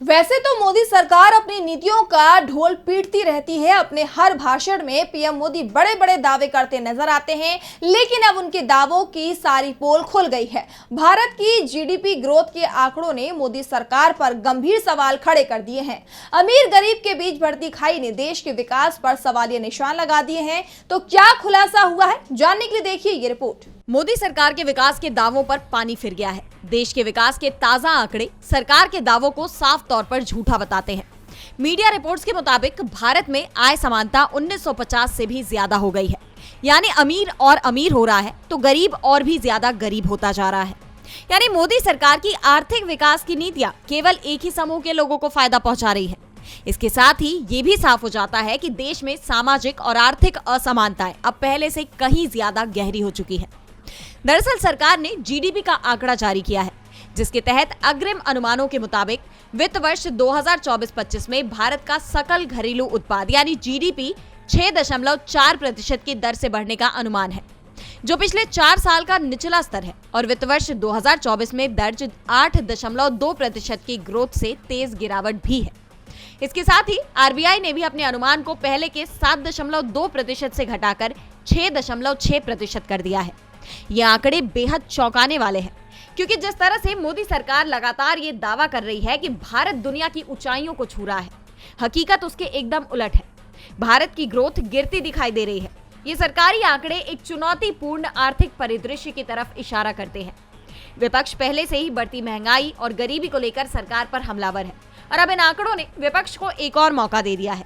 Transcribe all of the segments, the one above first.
वैसे तो मोदी सरकार अपनी नीतियों का ढोल पीटती रहती है। अपने हर भाषण में पीएम मोदी बड़े बड़े दावे करते नजर आते हैं, लेकिन अब उनके दावों की सारी पोल खुल गई है। भारत की जीडीपी ग्रोथ के आंकड़ों ने मोदी सरकार पर गंभीर सवाल खड़े कर दिए हैं। अमीर गरीब के बीच बढ़ती खाई ने देश के विकास पर सवालिया निशान लगा दिए हैं। तो क्या खुलासा हुआ है, जानने के लिए देखिए ये रिपोर्ट। मोदी सरकार के विकास के दावों पर पानी फिर गया है। देश के विकास के ताजा आंकड़े सरकार के दावों को साफ तौर पर झूठा बताते हैं। मीडिया रिपोर्ट्स के मुताबिक भारत में आय समानता 1950 से भी ज्यादा हो गई है, यानी अमीर और अमीर हो रहा है तो गरीब और भी ज्यादा गरीब होता जा रहा है। यानी मोदी सरकार की आर्थिक विकास की नीतियां केवल एक ही समूह के लोगों को फायदा पहुंचा रही है। इसके साथ ही ये भी साफ हो जाता है कि देश में सामाजिक और आर्थिक असमानताएं अब पहले से कहीं ज्यादा गहरी हो चुकी है। दरअसल सरकार ने जीडीपी का आंकड़ा जारी किया है, जिसके तहत अग्रिम अनुमानों के मुताबिक वित्त वर्ष 2024-25 में भारत का सकल घरेलू उत्पाद यानी जीडीपी 6.4% की दर से बढ़ने का अनुमान है, जो पिछले 4 साल का निचला स्तर है और वित्त वर्ष 2024 में दर्ज 8.2% की ग्रोथ से तेज गिरावट भी है। इसके साथ ही आरबीआई ने भी अपने अनुमान को पहले के 7.2% से घटाकर 6.6% कर दिया है। ये आंकड़े बेहद चौंकाने वाले हैं, क्योंकि जिस तरह से मोदी सरकार लगातार ये दावा कर रही है कि भारत दुनिया की ऊंचाइयों को छू रहा है, हकीकत उसके एकदम उलट है। भारत की ग्रोथ गिरती दिखाई दे रही है। ये सरकारी आंकड़े एक चुनौतीपूर्ण आर्थिक परिदृश्य की तरफ इशारा करते हैं। विपक्ष पहले से ही बढ़ती महंगाई और गरीबी को लेकर सरकार पर हमलावर है और अब इन आंकड़ों ने विपक्ष को एक और मौका दे दिया है।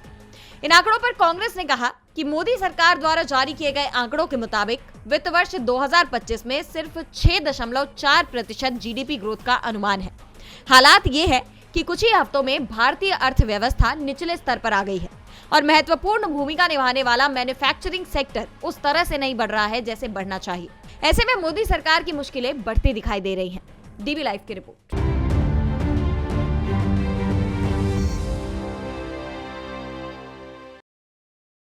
इन आंकड़ों पर कांग्रेस ने कहा कि मोदी सरकार द्वारा जारी किए गए आंकड़ों के मुताबिक वित्त वर्ष 2025 में सिर्फ 6.4% जीडीपी ग्रोथ का अनुमान है। हालात ये है कि कुछ ही हफ्तों में भारतीय अर्थव्यवस्था निचले स्तर पर आ गई है और महत्वपूर्ण भूमिका निभाने वाला मैन्युफैक्चरिंग सेक्टर उस तरह से नहीं बढ़ रहा है जैसे बढ़ना चाहिए। ऐसे में मोदी सरकार की मुश्किलें बढ़ती दिखाई दे रही हैं। डीबी लाइव की रिपोर्ट।